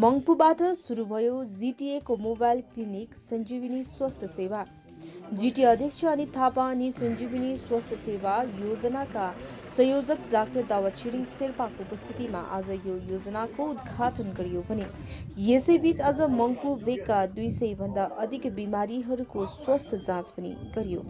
मङ्पुबाट सुरु भयो जिटिएको mobile clinic सञ्जीवनी स्वास्थ्य सेवा। जिटिए अध्यक्ष अनित थापा अनि सञ्जीवनी स्वास्थ्य सेवा योजनाका संयोजक डाक्टर दावा छिरिङ शेर्पाको उपस्थितिमा आज यो योजनाको उद्घाटन गरियो भने यसैबीच आज मङ्पु भेगका 200 भन्दा अधिक बिमारीहरूको स्वास्थ्य जाँच पनि गरियो।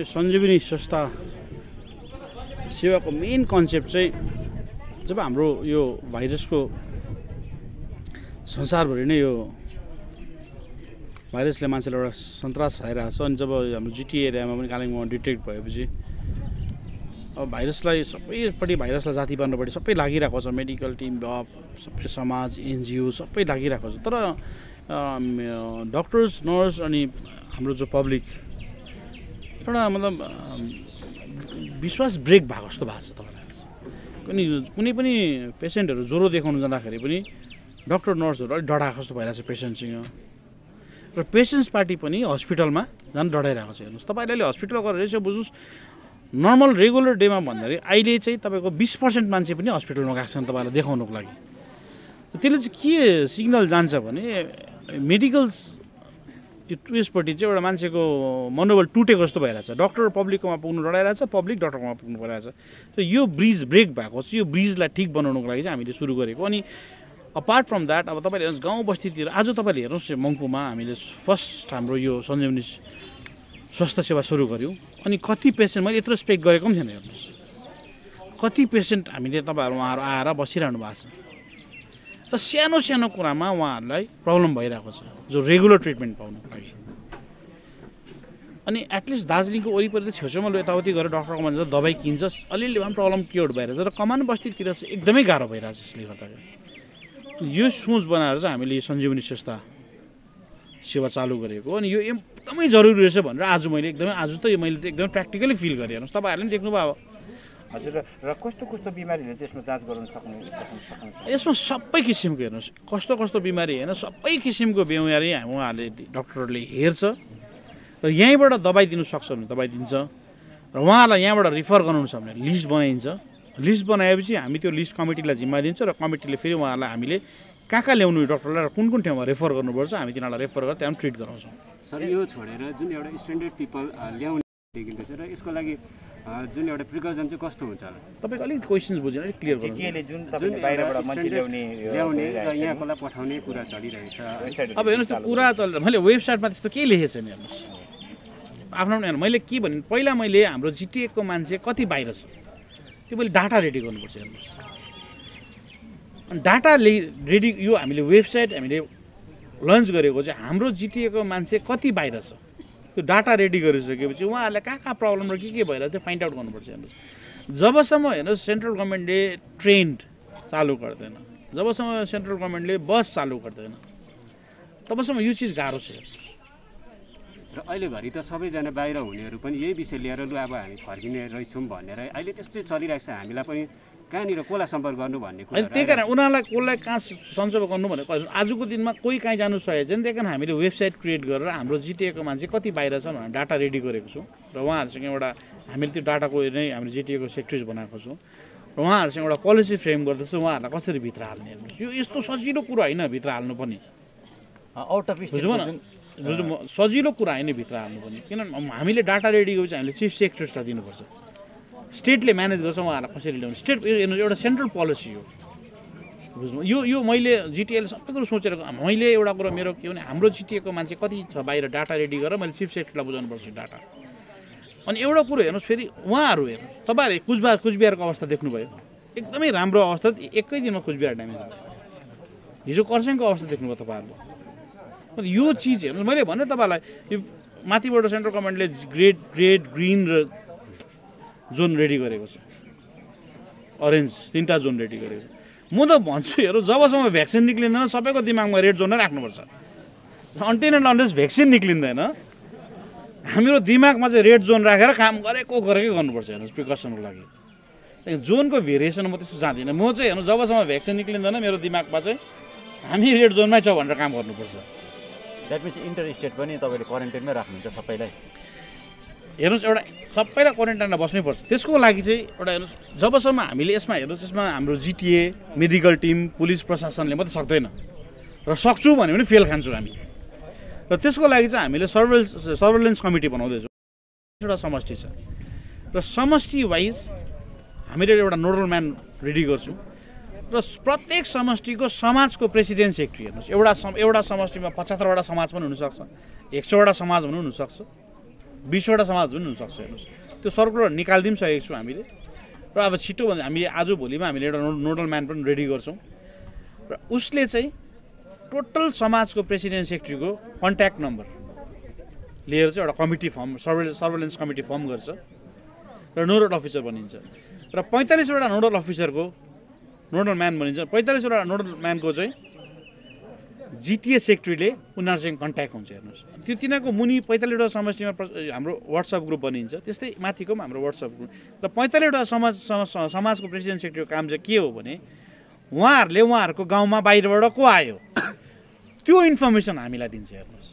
सञ्जीवनी संस्था सेवाको मेन कन्सेप्ट चाहिँ जब हाम्रो यो भाइरसको संसारभरि नै यो भाइरसले मान्छेलाई एउटा सन्तास छाइरहेको छ अनि जब हाम्रो जिटिए एरियामा पनि कालिम्पोङमा डिटेक्ट भएपछि अब भाइरसलाई सबैपट्टि भाइरसलाई जाति पार्नुपट्टि सबै लागिरहेको छ। मेडिकल टिम सबै समाज एनजिओ सबै लागिरहेको छ। तर डक्टर्स नर्स अनि हाम्रो जो पब्लिक एउटा मतलब विश्वास ब्रेक भएको जस्तो भएको छ। तपाईँलाई कुनै पनि पेसेन्टहरू ज्वरो देखाउनु जाँदाखेरि पनि डक्टर नर्सहरू अलिक डराएको जस्तो भइरहेको छ पेसेन्टसँग र पेसेन्ट्स पार्टी पनि हस्पिटलमा झन् डराइरहेको छ। हेर्नुहोस् तपाईँले अहिले हस्पिटल गरेर यसो बुझ्नुहोस् नर्मल रेगुलर डेमा भन्दाखेरि अहिले चाहिँ तपाईँको 20% मान्छे पनि हस्पिटलमा गएको छन् तपाईँलाई देखाउनुको लागि। त्यसले चाहिँ के सिग्नल जान्छ भने मेडिकल्स यसपट्टि चाहिँ एउटा मान्छेको मनोबल टुटेको जस्तो भइरहेछ। डक्टर पब्लिककोमा पुग्नु डराइरहेछ, पब्लिक डक्टरकोमा पुग्नु परिरहेछ। र यो ब्रिज ब्रेक भएको छ। यो ब्रिजलाई ठिक बनाउनुको लागि चाहिँ हामीले सुरु गरेको। अनि अपार्ट फ्रम द्याट अब तपाईँले हेर्नुहोस् गाउँ बस्तीतिर आज तपाईँले हेर्नुहोस् मङ्पुमा हामीले फर्स्ट हाम्रो यो सञ्जीवनी स्वास्थ्य सेवा सुरु गऱ्यौँ। अनि कति पेसेन्ट मैले यत्रो एक्सपेक्ट गरेको पनि थिएन। हेर्नुहोस् कति पेसेन्ट हामीले तपाईँहरू उहाँहरू आएर बसिरहनु भएको छ र सानो सानो कुरामा उहाँहरूलाई प्रब्लम भइरहेको छ जो रेगुलर ट्रिटमेन्ट पाउनुको लागि। अनि एटलिस्ट दार्जिलिङको वरिपरि छेउछेउमा यताउति गरेर डक्टरकोमा जान्छ दबाई किन्छ अलिअलि भए पनि प्रब्लम क्योर भइरहेछ। र कमान बस्तीतिर चाहिँ एकदमै गाह्रो भइरहेछ। यसले गर्दाखेरि यो सोच बनाएर चाहिँ हामीले यो सञ्जीवनी संस्था सेवा चालु गरेको। अनि यो एकदमै जरुरी रहेछ भनेर आज मैले एकदमै प्र्याक्टिकली फिल गरेँ। हेर्नुहोस् तपाईँहरूले पनि देख्नुभयो हजुर। र कस्तो कस्तो बिमारीले चाहिँ यसमा जाँच गराउन सक्नुहुन्छ? यसमा सबै किसिमको हेर्नुहोस् कस्तो बिमारी होइन सबै किसिमको बिमारी उहाँहरूले डक्टरले हेर्छ र यहीँबाट दबाई दिनु सक्छ भने दबाई दिन्छ र उहाँहरूलाई यहाँबाट रिफर गर्नु छ भने लिस्ट बनाइन्छ। लिस्ट बनाएपछि हामी त्यो लिस्ट कमिटीलाई जिम्मा दिन्छ र कमिटीले फेरि उहाँहरूलाई हामीले कहाँ ल्याउनु डक्टरलाई र कुन ठाउँमा रेफर गर्नुपर्छ हामी तिनीहरूलाई रेफर गरेर त्यहाँ ट्रिट गराउँछौँ। सर यो छोडेर जुन एउटा स्ट्यान्डर्ड पिपल ल्याउने देखिन्छ र यसको लागि जुन एउटा प्रिकसन चाहिँ कस्तो हुन्छ होला? तपाईँको अलिक क्वेसन्स बुझेर अलिक क्लियर गर्नु। जुन बाहिरबाट मान्छे ल्याउने र यहाँकोलाई पठाउने कुरा चलिरहेछ। अब हेर्नुहोस् त्यो कुरा चलेर मैले वेबसाइटमा त्यस्तो केही लेखेको छैन। हेर्नुहोस् आफ्नो मैले के भने पहिला मैले हाम्रो जिटिएको मान्छे कति बाहिर छ त्यो मैले डाटा रेडी गर्नुपर्छ। हेर्नुहोस् अनि डाटा रेडी यो हामीले वेबसाइट हामीले लन्च गरेको चाहिँ हाम्रो जिटिएको मान्छे कति बाहिर छ त्यो डाटा रेडी गरिसकेपछि उहाँहरूलाई कहाँ प्रब्लम र के भइरहेछ त्यो फाइन्ड आउट गर्नुपर्छ। हेर्नुहोस् जबसम्म हेर्नुहोस् सेन्ट्रल गभर्मेन्टले ट्रेन्ड चालु गर्दैन, जबसम्म सेन्ट्रल गभर्मेन्टले बस चालु गर्दैन तबसम्म यो चिज गाह्रो छ। र अहिले घरि त सबैजना बाहिर हुनेहरू पनि यही विषय लिएर लु अब हामी फर्किने रहेछौँ भनेर अहिले त्यस्तै चलिरहेको छ। हामीलाई पनि कहाँनिर कसलाई सम्पर्क गर्नु भन्ने कुरा त्यही कारण उनीहरूलाई कसलाई कहाँ सञ्चो गर्नु भनेर आजको दिनमा कोही कहीँ जानु सकेको छैन। त्यही कारण हामीले वेबसाइट क्रिएट गरेर हाम्रो जिटिएको मान्छे कति बाहिर छ भनेर डाटा रेडी गरेको छौँ र उहाँहरूसँग एउटा हामीले त्यो डाटाको नै हामीले जिटिएको सेक्टर्स बनाएको छौँ र उहाँहरूसँग एउटा पोलिसी फ्रेम गर्दैछ उहाँहरूलाई कसरी भित्र हाल्ने। हेर्नुहोस् यो यस्तो सजिलो कुरा होइन भित्र हाल्नु पनि आउट अफ बुझ्नु सजिलो कुरा होइन भित्र हाल्नु पनि। किनभने हामीले डाटा रेडी गरेपछि हामीले चिफ सेक्रेटरीलाई दिनुपर्छ। स्टेटले म्यानेज गर्छ उहाँहरूलाई कसरी ल्याउने। स्टेट एउटा सेन्ट्रल पोलिसी हो बुझ्नु यो मैले जिटिएले सबै कुरो सोचेर मैले एउटा कुरो मेरो के भने हाम्रो जिटिएको मान्छे कति छ बाहिर डाटा रेडी गरेर मैले चिफ सेक्रेटरीलाई बुझाउनुपर्छ डाटा अनि एउटा कुरो हेर्नुहोस् फेरि उहाँहरू हेर्नु तपाईँहरूले कुचबिहारको अवस्था देख्नुभयो एकदमै राम्रो अवस्था एकै दिनमा कुचबिहार ड्यामेज भयो हिजो खरसाङको अवस्था देख्नुभयो तपाईँहरूले यो चिज हेर्नुहोस् मैले भने तपाईँलाई यो माथिबाट सेन्ट्रल गभर्मेन्टले रेड ग्रिन र जोन रेडी गरेको छ अरेन्ज 3टा जोन रेडी गरेको छ म त भन्छु हेरौँ जबसम्म भ्याक्सिन निक्लिँदैन सबैको दिमागमा रेड जोन नै राख्नुपर्छ अन्टिल एन्ड अनलेस भ्याक्सिन निक्लिँदैन हाम्रो दिमागमा चाहिँ रेड जोन राखेर काम गरेकै गर्नुपर्छ हेर्नुहोस् प्रिकसनको लागि जोनको भेरिएसन म त्यस्तो जान्दिनँ म चाहिँ हेर्नु जबसम्म भ्याक्सिन निक्लिँदैन मेरो दिमागमा चाहिँ हामी रेड जोनमै छ भनेर काम गर्नुपर्छ द्याट मिन्स इन्टर स्टेट पनि तपाईँले क्वारेन्टाइनमै राख्नुहुन्छ सबैलाई हेर्नुहोस् एउटा सबैलाई क्वारेन्टाइनमा बस्नैपर्छ त्यसको लागि चाहिँ एउटा हेर्नुहोस् जबसम्म हामीले यसमा हेर्नुहोस् यसमा हाम्रो जिटिए मेडिकल टिम पुलिस प्रशासनले मात्रै सक्दैन र सक्छु भने पनि फेल खान्छौँ हामी र त्यसको लागि चाहिँ हामीले सर्वेलेन्स कमिटी बनाउँदैछौँ एउटा समष्टि छ र समष्टि वाइज हामीले एउटा नोडल म्यान रेडी गर्छौँ र प्रत्येक समष्टिको समाजको प्रेसिडेन्ट सेक्रेटरी हेर्नुहोस् एउटा समष्टिमा 75वटा समाज पनि हुनसक्छ 100वटा समाज पनि हुनसक्छ 20वटा समाज पनि हुनसक्छ हेर्नुहोस् त्यो सर्कुलर निकालिदिउँ सकेको छौँ हामीले र अब छिटो भन्दा हामी आज भोलिमा हामीले एउटा नोडल म्यान पनि रेडी गर्छौँ र उसले चाहिँ टोटल समाजको प्रेसिडेन्ट सेक्रेटरीको कन्ट्याक्ट नम्बर लिएर चाहिँ एउटा committee form surveillance committee form गर्छ र नोडल अफिसर बनिन्छ र 45वटा नोडल अफिसरको नोडल म्यान बनिन्छ 45वटा नोडल म्यानको चाहिँ जिटिए सेक्रेटरीले उनीहरूसँग कन्ट्याक्ट हुन्छ हेर्नुहोस् त्यो तिनीहरूको मुनि 45वटा समष्टिमा हाम्रो वाट्सएप ग्रुप बनिन्छ त्यस्तै माथिको पनि हाम्रो वाट्सएप ग्रुप र 45वटा समाजको प्रेसिडेन्ट सेक्रेटरीको काम चाहिँ के हो भने उहाँहरूले उहाँहरूको गाउँमा बाहिरबाट को आयो त्यो इन्फर्मेसन हामीलाई दिन्छ हेर्नुहोस्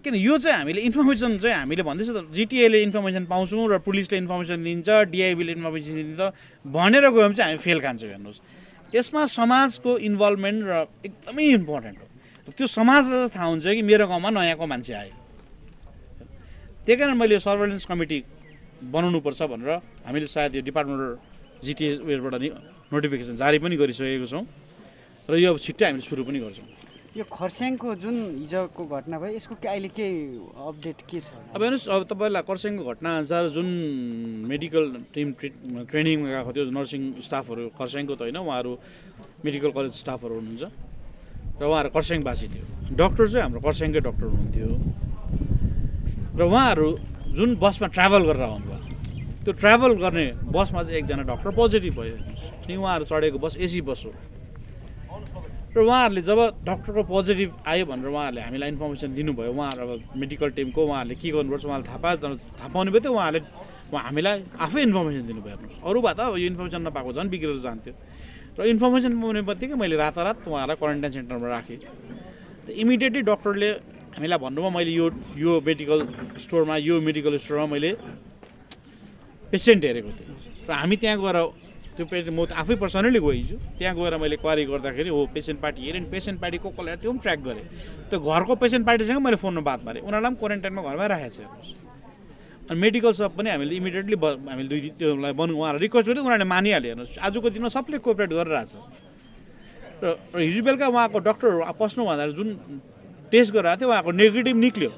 किन यो चाहिँ हामीले इन्फर्मेसन चाहिँ हामीले भन्दैछ त जिटिएले इन्फर्मेसन पाउँछौँ र पुलिसले इन्फर्मेसन दिन्छ डिआइबीले इन्फर्मेसन दिन्छ भनेर गयो भने चाहिँ हामी फेल खान्छौँ हेर्नुहोस् यसमा समाजको इन्भल्भमेन्ट र एकदमै इम्पोर्टेन्ट हो त्यो समाजलाई थाहा हुन्छ कि मेरो गाउँमा नयाँको मान्छे आयो त्यही कारण मैले यो सर्वेलेन्स कमिटी बनाउनुपर्छ भनेर हामीले सायद यो डिपार्टमेन्टल जिटिए उयोबाट नि नोटिफिकेसन जारी पनि गरिसकेको छौँ र यो छिट्टै हामीले सुरु पनि गर्छौँ यो खरसाङको जुन हिजोको घटना भयो यसको अहिले के अपडेट के छ अब हेर्नुहोस् अब तपाईँलाई खरसाङको घटना अनुसार जुन मेडिकल टिम ट्रेनिङमा गएको थियो नर्सिङ स्टाफहरू खरसाङको त होइन उहाँहरू मेडिकल कलेज स्टाफहरू हुनुहुन्छ र उहाँहरू खरसाङवासी थियो डक्टर चाहिँ हाम्रो खरसाङकै डक्टर हुनुहुन्थ्यो र उहाँहरू जुन बसमा ट्राभल गरेर आउनुभयो त्यो ट्राभल गर्ने बसमा चाहिँ एकजना डक्टर पोजिटिभ भयो अनि उहाँहरू चढेको बस एसी बस हो र उहाँहरूले जब डक्टरको पोजिटिभ आयो भनेर उहाँहरूले हामीलाई इन्फर्मेसन दिनुभयो उहाँहरू अब मेडिकल टिमको उहाँहरूले के गर्नुपर्छ उहाँले थाहा पाउने भयो त्यो उहाँहरूले हामीलाई आफै इन्फर्मेसन दिनुभयो हेर्नुहोस् अरू भए त अब यो इन्फर्मेसन नपाएको झन् बिग्रेर जान्थ्यो र इन्फर्मेसन पाउने बित्तिकै मैले रातारात उहाँलाई क्वारेन्टाइन सेन्टरमा राखेँ इमिडिएटली डक्टरले हामीलाई भन्नुभयो मैले यो मेडिकल स्टोरमा मैले पेसेन्ट हेरेको थिएँ र हामी त्यहाँ गएर त्यो पेसेन्ट म आफै पर्सनली गइछु त्यहाँ गएर मैले क्वारी गर्दाखेरि हो पेसेन्ट पार्टी हेरेँ नि पेसेन्ट पार्टी को कसलाई त्यो पनि ट्र्याक गरेँ त्यो घरको पेसेन्ट पार्टीसँग मैले फोनमा बात मारेँ उनीहरूलाई पनि क्वारेन्टाइनमा घरमै राखेको छ हेर्नुहोस् अनि मेडिकल सप पनि हामीले इमिडिएटली हामीले 2 दिन त्योलाई उहाँलाई रिक्वेस्ट गर्दै उनीहरूले मानिहाल्यो हेर्नुहोस् आजको दिनमा सबले कोअपरेट गरिरहेछ र हिजो बेलुका उहाँको डक्टरहरू पस्नुभन्दा जुन टेस्ट गरिरहेको थियो उहाँको नेगेटिभ निक्ल्यो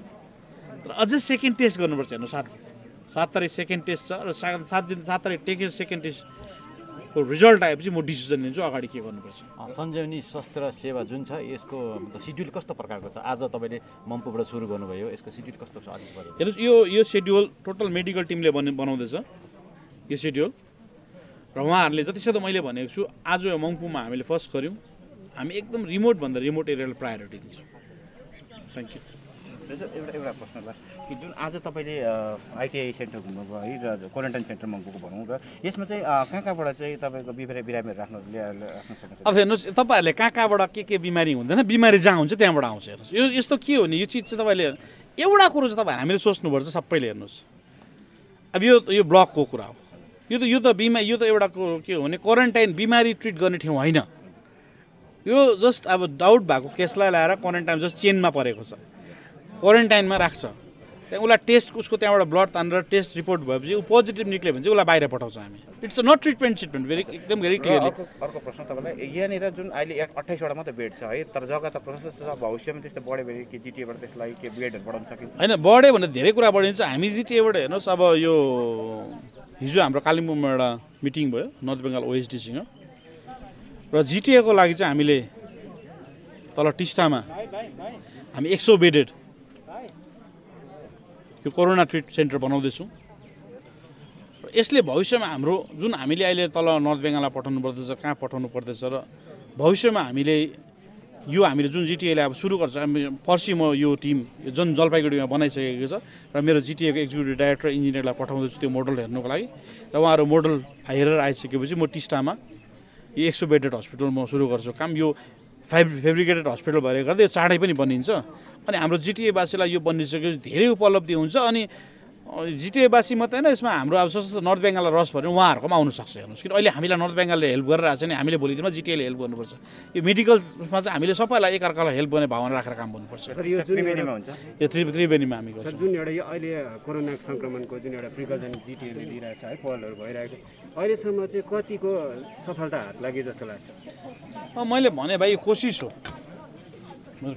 र अझै सेकेन्ड टेस्ट गर्नुपर्छ हेर्नु 7 तारिक सेकेन्ड टेस्ट छ र 7 तारिक सेकेन्ड टेस्टको रिजल्ट आएपछि म डिसिजन लिन्छु अगाडि के गर्नुपर्छ सञ्जीवनी स्वास्थ्य सेवा जुन छ यसको सिड्युल कस्तो प्रकारको छ आज तपाईँले मम्पूबाट सुरु गर्नुभयो यसको सिड्युल कस्तो छ हेर्नुहोस् यो सेड्युल टोटल मेडिकल टिमले बनाउँदैछ यो सेड्युल र उहाँहरूले जतिसक्दो मैले भनेको छु आज यो मङ्पुमा हामीले फर्स्ट गऱ्यौँ हामी एकदम रिमोटभन्दा रिमोट एरियालाई प्रायोरिटी दिन्छौँ थ्याङ्क यू एउटा प्रश्न छ कि जुन आज तपाईँले आइटिआई सेन्टर घुम्नुभयो है र क्वारेन्टाइन सेन्टर मङ्पूको भनौँ र यसमा चाहिँ कहाँबाट चाहिँ तपाईँको बिरामीहरू राख्न सक्नुहुन्छ अब हेर्नुहोस् तपाईँहरूले कहाँबाट के बिमारी हुँदैन बिमारी जहाँ हुन्छ त्यहाँबाट आउँछ हेर्नुहोस् यो यस्तो के हो नि यो चिज चाहिँ तपाईँले एउटा कुरो चाहिँ तपाईँ हामीले सोच्नुपर्छ सबैले हेर्नुहोस् अब यो ब्लकको कुरा हो यो त एउटा के हो भने क्वारेन्टाइन बिमारी ट्रिट गर्ने ठाउँ होइन यो जस्ट अब डाउट भएको केसलाई ल्याएर क्वारेन्टाइन जस्ट चेनमा परेको छ क्वारेन्टाइनमा राख्छ त्यहाँ उसलाई टेस्ट उसको त्यहाँबाट ब्लड तानेर टेस्ट रिपोर्ट भएपछि ऊ पोजिटिभ निक्ल्यो भने चाहिँ उसलाई बाहिर पठाउँछ हामी इट्स नट ट्रिटमेन्ट भेरी एकदम भेरी क्लियरली अर्को प्रश्न तपाईँलाई यहाँनिर जुन अहिले 28वटा मात्रै बेड छ है तर जग्गा त प्रशस्त छ भविष्यमा त्यस्तो बढ्यो भने कि जिटिएबाट त्यसलाई के बेडहरू बढाउन सकिन्छ होइन बढ्यो भने धेरै कुरा बढिन्छ हामी जिटिएबाट हेर्नुहोस् अब यो हिजो हाम्रो कालिम्पोङमा एउटा मिटिङ भयो नर्थ बेङ्गाल ओएसडीसँग र जिटिएको लागि चाहिँ हामीले तल टिस्टामा हामी 100 बेडेड यो कोरोना ट्रिट सेन्टर बनाउँदैछौँ र यसले भविष्यमा हाम्रो जुन हामीले अहिले तल नर्थ बेङ्गालमा पठाउनु पर्दैछ कहाँ पठाउनु पर्दैछ र भविष्यमा हामीले जुन जिटिएले अब सुरु गर्छ पर्सि म यो टिम जुन जलपाइगुडीमा बनाइसकेको छ र मेरो जिटिएको एक्जिक्युटिभ डाइरेक्टर इन्जिनियरलाई पठाउँदैछु त्यो मोडल हेर्नुको लागि र उहाँहरू मोडल हेरेर आइसकेपछि म टिस्टामा यो 100 बेडेड हस्पिटल म सुरु गर्छु काम यो फेब्रिकेटेड हस्पिटल भएर गर्दा यो चाँडै पनि बनिन्छ अनि हाम्रो जिटिएवासीलाई यो बनिसकेपछि धेरै उपलब्धि हुन्छ अनि जिटिएवासी मात्रै होइन यसमा हाम्रो अब जस्तो नर्थ बेङ्गाललाई रस भयो भने उहाँहरूकोमा आउनु सक्छ हेर्नुहोस् किन अहिले हामीलाई नर्थ बेङ्गालले हेल्प गरिरहेको छ नि हामीले भोलि दिनमा जिटिएले हेल्प गर्नुपर्छ यो मेडिकलमा चाहिँ हामीले सबैलाई एकअर्कालाई हेल्प गर्ने भावना राखेर काम गर्नुपर्छ यो त्रिवेणीमा हामी गर्छौँ जुन एउटा यो अहिले कोरोना सङ्क्रमणको जुन एउटा प्रिकसन जिटिएले दिइरहेको छ है पहलहरू भइरहेको अहिलेसम्म चाहिँ कतिको सफलता हात लाग्यो जस्तो लाग्छ मैले भने भाइ कोसिस हो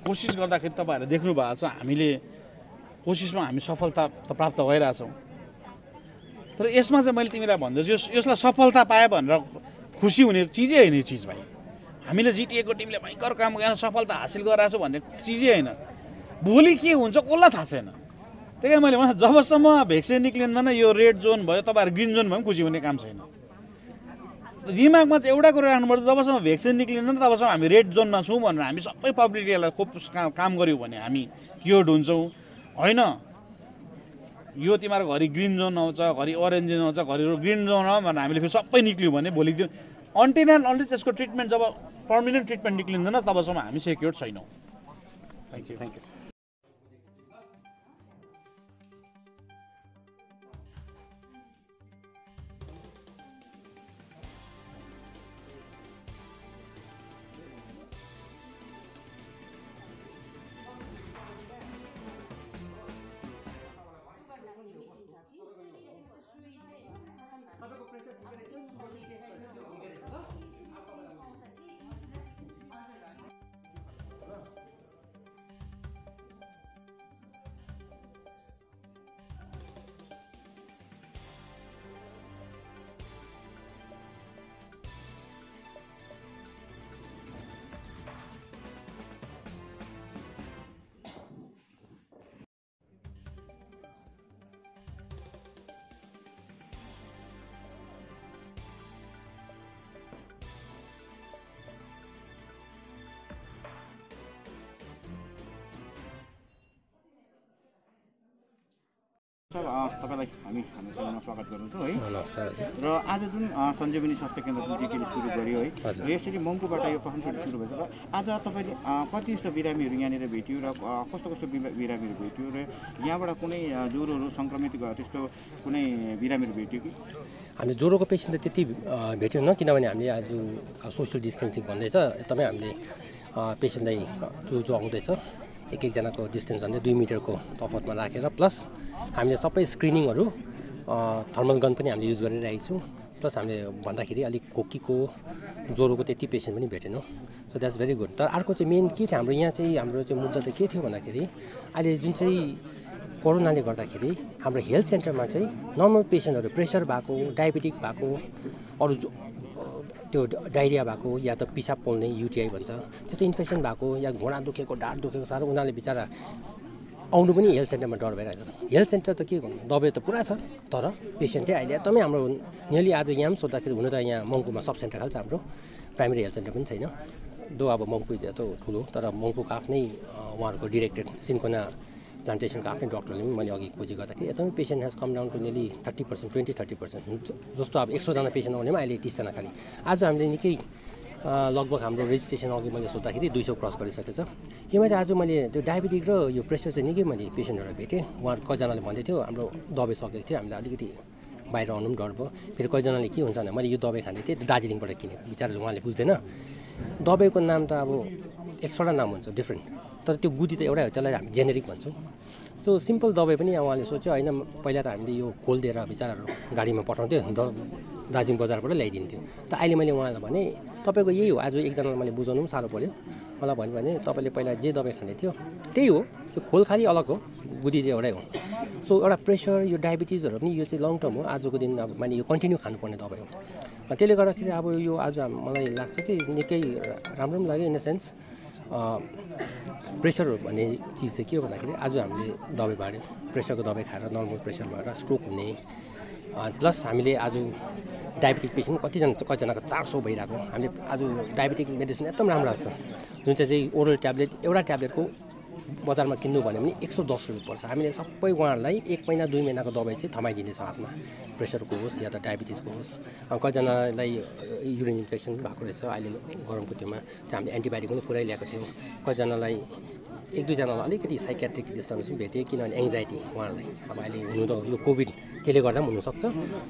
कोसिस गर्दाखेरि तपाईँहरूले देख्नु भएको छ हामीले कोसिसमा हामी सफलता त प्राप्त भइरहेछौँ तर यसमा चाहिँ मैले तिमीलाई भन्दैछु यसलाई सफलता पाएँ भनेर खुसी हुने चिजै होइन यो चिज भाइ हामीले जिटिएको टिमले भयङ्कर काम गरेर सफलता हासिल गरिरहेको छु भन्ने चिजै होइन भोलि के हुन्छ कसलाई थाहा छैन त्यही कारण मैले भने जबसम्म भ्याक्सिन निक्लिँदैन यो रेड जोन भयो तपाईँहरू ग्रिन जोन भयो पनि खुसी हुने काम छैन दिमागमा चाहिँ एउटा कुरा राख्नुपर्छ जबसम्म भ्याक्सिन निक्लिँदैन तबसम्म हामी रेड जोनमा छौँ भनेर हामी सबै पब्लिकलाई खोप काम गऱ्यौँ भने हामी क्योर्ड हुन्छौँ होइन यो तिमीहरू घरि ग्रिन जोन आउँछ घरि अरेन्ज जोन आउँछ घरि ग्रिन जोन आउँछ भनेर हामीले फेरि सबै निक्ल्यौँ भने भोलिको दिन अन्टिल एन्ड अनलेस यसको ट्रिटमेन्ट जब पर्मानेन्ट ट्रिटमेन्ट निक्लिँदैन तबसम्म हामी सेक्योर्ड छैनौँ थ्याङ्क यू तपाईँलाई हामी हाम्रो च्यानलमा स्वागत गर्छौँ है नमस्कार र आज जुन सञ्जीवनी स्वास्थ्य केन्द्र जुन जिटिएले सुरु गर्यो है र यसरी मङ्पूबाट यो कन्सेप्ट सुरु भएको र आज तपाईँले कति जस्तो बिरामीहरू यहाँनिर भेट्यो र कस्तो कस्तो बिरामीहरू भेट्यो र यहाँबाट कुनै ज्वरोहरू सङ्क्रमित भयो त्यस्तो कुनै बिरामीहरू भेट्यो कि हामीले ज्वरोको पेसेन्ट त त्यति भेट्यौँ किनभने हामीले आज सोसियल डिस्टेन्सिङ भन्दैछ एकदमै हामीले पेसेन्टलाई जो आउँदैछ एकजनाको डिस्टेन्स झन्डै 2 मिटरको तफातमा राखेर प्लस हामीले सबै स्क्रिनिङहरू थर्मल गन पनि हामीले युज गरिरहेको छौँ प्लस हामीले भन्दाखेरि अलिक खोकीको ज्वरोको त्यति पेसेन्ट पनि भेटेनौँ सो द्याट्स भेरी गुड तर अर्को चाहिँ मेन के थियो हाम्रो यहाँ चाहिँ हाम्रो चाहिँ मुद्दा चाहिँ के थियो भन्दाखेरि अहिले जुन चाहिँ कोरोनाले गर्दाखेरि हाम्रो हेल्थ सेन्टरमा चाहिँ नर्मल पेसेन्टहरू प्रेसर भएको डायबेटिक भएको अरू त्यो डाइरिया भएको या त पिसाब पोल्ने युटिआई भन्छ त्यस्तो इन्फेक्सन भएको या घुँडा दुखेको ढाड दुखेको साह्रो उनीहरूले बिचारा आउनु पनि हेल्थ सेन्टरमा डर भइरहेको छ हेल्थ सेन्टर त के गर्नु दबाई त पुरा छ तर पेसेन्ट चाहिँ अहिले एकदमै हाम्रो नियरली आज यहाँ पनि सोद्धाखेरि हुनु त यहाँ मङ्पूमा सब सेन्टर खाल्छ हाम्रो प्राइमेरी हेल्थ सेन्टर पनि छैन दो अब मङ्पू जस्तो ठुलो तर मङ्पूको आफ्नै उहाँहरूको डिरेक्टेड सिन्कोना प्लान्टेसनको आफ्नै डक्टरले पनि मैले अघि खोजी गर्दाखेरि एकदमै patient has come down to nearly 30% 20-30% जस्तो अब 100 जना पेसेन्ट आउनेमा अहिले 30 जना खालि आज हामीले निकै लगभग हाम्रो रेजिस्ट्रेसन अघि मैले सोद्धाखेरि 200 क्रस गरिसकेको छ योमा चाहिँ आज मैले त्यो डायबेटिक र यो प्रेसर चाहिँ निकै मैले पेसेन्टहरू भेटेँ उहाँहरू कतिजनाले भन्दै थियो हाम्रो दबाई सकेको थियो हामीलाई अलिकति बाहिर आउनु पनि डर भयो फेरि कतिजनाले के हुन्छ भने मैले यो दबाई खाँदै थिएँ दार्जिलिङबाट किनेको बिचाराले उहाँले बुझ्दैन दबाईको नाम त अब 100वटा नाम हुन्छ डिफ्रेन्ट तर त्यो गुदी त एउटै हो त्यसलाई हामी जेनेरिक भन्छौँ सो सिम्पल दबाई पनि उहाँले सोच्यो होइन पहिला त हामीले यो खोल दिएर बिचराहरू गाडीमा पठाउँथ्यो दार्जिलिङ बजारबाट ल्याइदिन्थ्यो त अहिले मैले उहाँलाई भने तपाईँको यही हो आज एकजनालाई मैले बुझाउनु पनि साह्रो पऱ्यो मलाई भन्यो भने तपाईँले पहिला जे दबाई खाने थियो त्यही हो यो खोल खालि अलग हो बुद्धि चाहिँ एउटै हो सो एउटा प्रेसर यो डायबिटिजहरू पनि यो चाहिँ लङ टर्म हो आजको दिन अब मैले यो कन्टिन्यू खानुपर्ने दबाई हो त्यसले गर्दाखेरि अब यो आज मलाई लाग्छ कि निकै राम्रो पनि लाग्यो इन द सेन्स प्रेसर भन्ने चिज चाहिँ के हो भन्दाखेरि आज हामीले दबाई बाँड्यो प्रेसरको दबाई खाएर नर्मल प्रेसर भएर स्ट्रोक हुने प्लस हामीले आज डायबिटिक पेसेन्ट कतिजनाको 400 भइरहेको हामीले आज डायबिटिक मेडिसिन एकदम राम्रो छ जुन चाहिँ ओरल ट्याब्लेट एउटा ट्याब्लेटको बजारमा किन्नु भन्यो भने 110 रुपियाँ पर्छ हामीले सबै उहाँहरूलाई 1 महिना 2 महिनाको दबाई चाहिँ थमाइदिनेछौँ हातमा प्रेसरको होस् या त डायबिटिजको होस् कतिजनालाई युरिन इन्फेक्सन भएको रहेछ अहिले गरमको त्योमा त्यो हामीले एन्टिबायोटिक पनि पुरै ल्याएको थियौँ कतिजनालाई 1-2 जनालाई अलिकति साइकेट्रिक डिस्टर्बेन्स पनि भेटेँ किनभने एङ्जाइटी उहाँहरूलाई अब अहिले हुनु त यो कोभिड त्यसले गर्दा पनि हुनसक्छ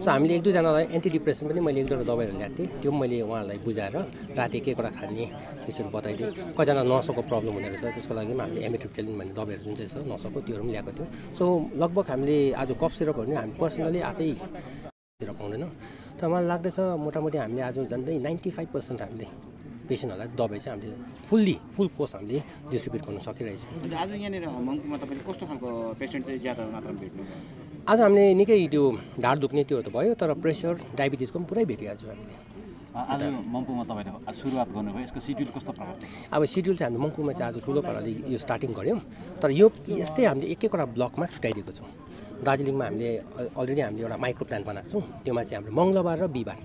सो हामीले 1-2 जनालाई एन्टिडिप्रेसन पनि मैले 1-2 दबाईहरू ल्याएको थिएँ त्यो पनि मैले उहाँहरूलाई बुझाएर राति के कुरा खाने त्यसरी बताइदिएँ कतिजना नसोको प्रब्लम हुँदो रहेछ त्यसको लागि पनि हामीले एमिट्रिप्टिलिन भन्ने दबाईहरू जुन चाहिँ छ नसोको त्योहरू पनि ल्याएको थियौँ सो लगभग हामीले आज कफ सिरपहरू पनि हामी पर्सनली आफै सिरप पाउँदैन तर मलाई लाग्दैछ मोटामोटी हामीले आज झन्डै 95% हामीले पेसेन्टहरूलाई दबाई चाहिँ हामीले फुल कोर्स हामीले डिस्ट्रिब्युट गर्न सकिरहेछौँ आज यहाँनिर मङ्पुमा तपाईँले कस्तो खालको पेसेन्ट चाहिँ ज्यादा मात्रामा भेट्नु आज हामीले निकै त्यो ढाड दुख्ने त्योहरू त भयो तर प्रेसर डायबिटिजको पनि पुरै भेट्यो आज हामीले आज मङ्पुमा तपाईँले सुरुवात गर्नुभयो यसको सिड्युल कस्तो प्रकारको अब सिड्युल चाहिँ हामीले मङ्पुमा चाहिँ आज ठुलो पाराले यो स्टार्टिङ गऱ्यौँ तर यो यस्तै हामीले एक एकवटा ब्लकमा छुट्याइदिएको छौँ दार्जिलिङमा हामीले अलरेडी हामीले एउटा माइक्रो प्लान बनाएको छौँ त्योमा चाहिँ हाम्रो मङ्गलबार र बिहिबार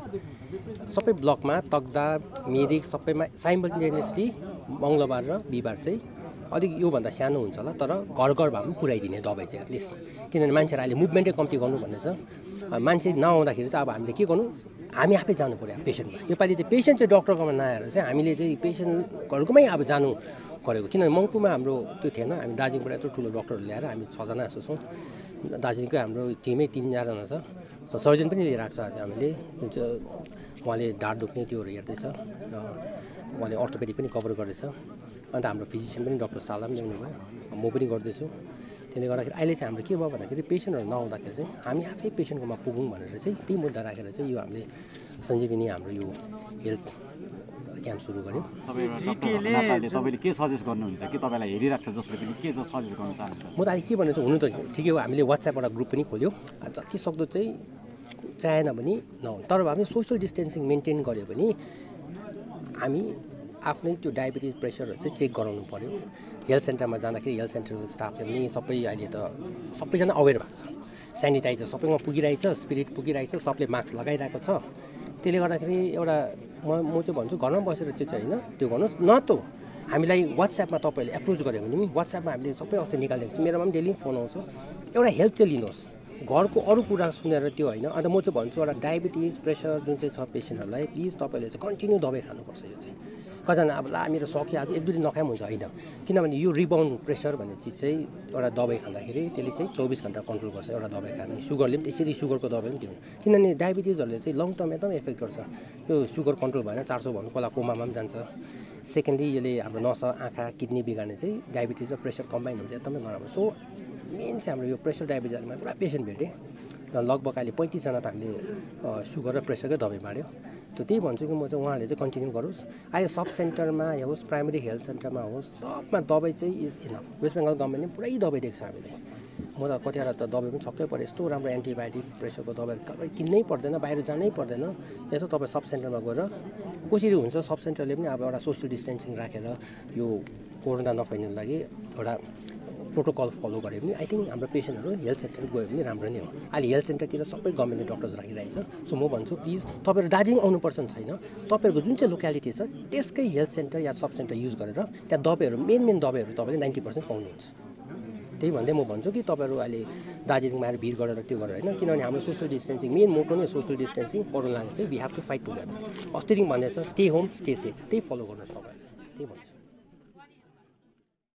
सबै ब्लकमा तकदा मिरिक सबैमा साइमल्टेनियसली मङ्गलबार र बिहिबार चाहिँ अलिक योभन्दा सानो हुन्छ होला तर घर भए पनि पुऱ्याइदिने दबाई चाहिँ एटलिस्ट किनभने मान्छेहरू अहिले मुभमेन्टै कम्ती गर्नु भन्ने छ मान्छे नआउँदाखेरि चाहिँ अब हामीले के गर्नु हामी आफै जानु पऱ्यो पेसेन्टमा योपालि चाहिँ पेसेन्ट चाहिँ डक्टरकोमा नआएर चाहिँ हामीले चाहिँ पेसेन्टहरूकोमै अब जानु गरेको किनभने मङ्पुमा हाम्रो त्यो थिएन हामी दार्जिलिङबाट यत्रो ठुलो डक्टरहरू ल्याएर हामी 6 जना जस्तो छौँ दार्जिलिङकै हाम्रो टिमै 3 जना छ सर्जन पनि लिइरहेको छ आज हामीले जुन चाहिँ उहाँले ढाड दुख्ने त्योहरू हेर्दैछ र उहाँले अर्थोपेडिक पनि कभर गर्दैछ अन्त हाम्रो फिजिसियन पनि डक्टर साला पनि ल्याउनुभयो म पनि गर्दैछु त्यसले गर्दाखेरि अहिले चाहिँ हाम्रो के भयो भन्दाखेरि पेसेन्टहरू नआउँदाखेरि चाहिँ हामी आफै पेसेन्टकोमा पुगौँ भनेर चाहिँ त्यही मुद्दा राखेर चाहिँ यो हामीले सञ्जीवनी हाम्रो यो हेल्थ क्याम्प सुरु गऱ्यौँ तपाईँले के सजेस्ट गर्नुहुन्छ कि तपाईँलाई हेरिरहेको छ जसले पनि के सजेस्ट गर्न चाहनुहुन्छ म त अहिले के भन्नु हुनु त ठिकै हो हामीले वाट्सएपबाट ग्रुप पनि खोल्यौँ जति सक्दो चाहिँ चाहेन भने नहुन् तर हामी सोसियल डिस्टेन्सिङ मेन्टेन गऱ्यो भने हामी आफ्नै त्यो डायबिटिज प्रेसरहरू चाहिँ चेक गराउनु पऱ्यो हेल्थ सेन्टरमा जाँदाखेरि हेल्थ सेन्टरको स्टाफले पनि सबै अहिले त सबैजना अवेर भएको छ सेनिटाइजर सबैमा पुगिरहेछ स्पिरिट पुगिरहेछ सबले मास्क लगाइरहेको छ त्यसले गर्दाखेरि एउटा म चाहिँ भन्छु घरमा बसेर त्यो चाहिँ होइन त्यो गर्नुहोस् न त हामीलाई वाट्सएपमा तपाईँहरूले एप्रोच गऱ्यो भने पनि वाट्सएपमा हामीले सबै अस्ति निकालिदिएको छ मेरोमा पनि डेली फोन आउँछ एउटा हेल्प चाहिँ लिनुहोस् घरको अरू कुरा सुनेर त्यो होइन अन्त म चाहिँ भन्छु एउटा डायबिटिज प्रेसर जुन चाहिँ छ पेसेन्टहरूलाई प्लिज तपाईँले चाहिँ कन्टिन्यू दबाई खानुपर्छ यो चाहिँ कतिजना अब ला मेरो सक्यो आज 1-2 दिन नखाए हुन्छ होइन किनभने यो रिबाउन्ड प्रेसर भन्ने चिज चाहिँ एउटा दबाई खाँदाखेरि त्यसले चाहिँ 24 घन्टा कन्ट्रोल गर्छ एउटा दबाई खाने सुगरले पनि त्यसरी सुगरको दबाई पनि दिउँ किनभने डायबिटिजहरूले चाहिँ लङ टर्म एकदम इफेक्ट गर्छ यो सुगर कन्ट्रोल भएन 400 भन्नु कोला कोमामा पनि जान्छ सेकेन्डली यसले हाम्रो नसा आँखा किडनी बिगार्ने चाहिँ डायबिटिज र प्रेसर कम्बाइन हुन्छ एकदमै नराम्रो सो मेन चाहिँ हाम्रो यो प्रेसर डायबिटिजमा पुरा पेसेन्ट भेटेँ र लगभग अहिले 35 जना त हामीले सुगर र प्रेसरकै दबाई बाँड्यो त त्यही भन्छु कि म चाहिँ उहाँहरूले चाहिँ कन्टिन्यू गरोस् अहिले सब सेन्टरमा होस् प्राइमेरी हेल्थ सेन्टरमा होस् सबमा दबाई चाहिँ इज इनफ वेस्ट बेङ्गल गभर्मेन्टले पुरै दबाई दिएको छ हामीले म त कतिवटा त दबाई पनि छक्कै पऱ्यो यस्तो राम्रो एन्टिबायोटिक प्रेसरको दबाईहरू तपाईँ किन्नै पर्दैन बाहिर जानै पर्दैन यसो तपाईँ सब सेन्टरमा गएर कसरी हुन्छ सब सेन्टरले पनि अब एउटा सोसियल डिस्टेन्सिङ राखेर यो कोरोना नफैलिनुको लागि एउटा प्रोटोकल फलो गऱ्यो भने आई थिङ्क हाम्रो पेसेन्टहरू हेल्थ सेन्टर गयो भने राम्रो नै हो अहिले हेल्थ सेन्टरतिर सबै गभर्मेन्टले डक्टर्स राखिरहेछ सो म भन्छु प्लिज तपाईँहरू दार्जिलिङ आउनुपर्छ छैन तपाईँहरूको जुन चाहिँ लोकालिटी छ त्यसकै हेल्थ सेन्टर या सब सेन्टर युज गरेर त्यहाँ दबाईहरू मेन दबाईहरू तपाईँले 90% पाउनुहुन्छ त्यही भन्दै म भन्छु कि तपाईँहरू अहिले दार्जिलिङमा आएर भिड गरेर त्यो गरेर होइन किनभने हाम्रो सोसियल डिस्टेन्सिङ मेन मोटो नै सोसियल डिस्टेन्सिङ कोरोनाले चाहिँ we have to fight together अस्तिदेखि भन्दैछ स्टे होम स्टे सेफ त्यही फलो गर्नुहोस् तपाईँहरूले त्यही भन्छु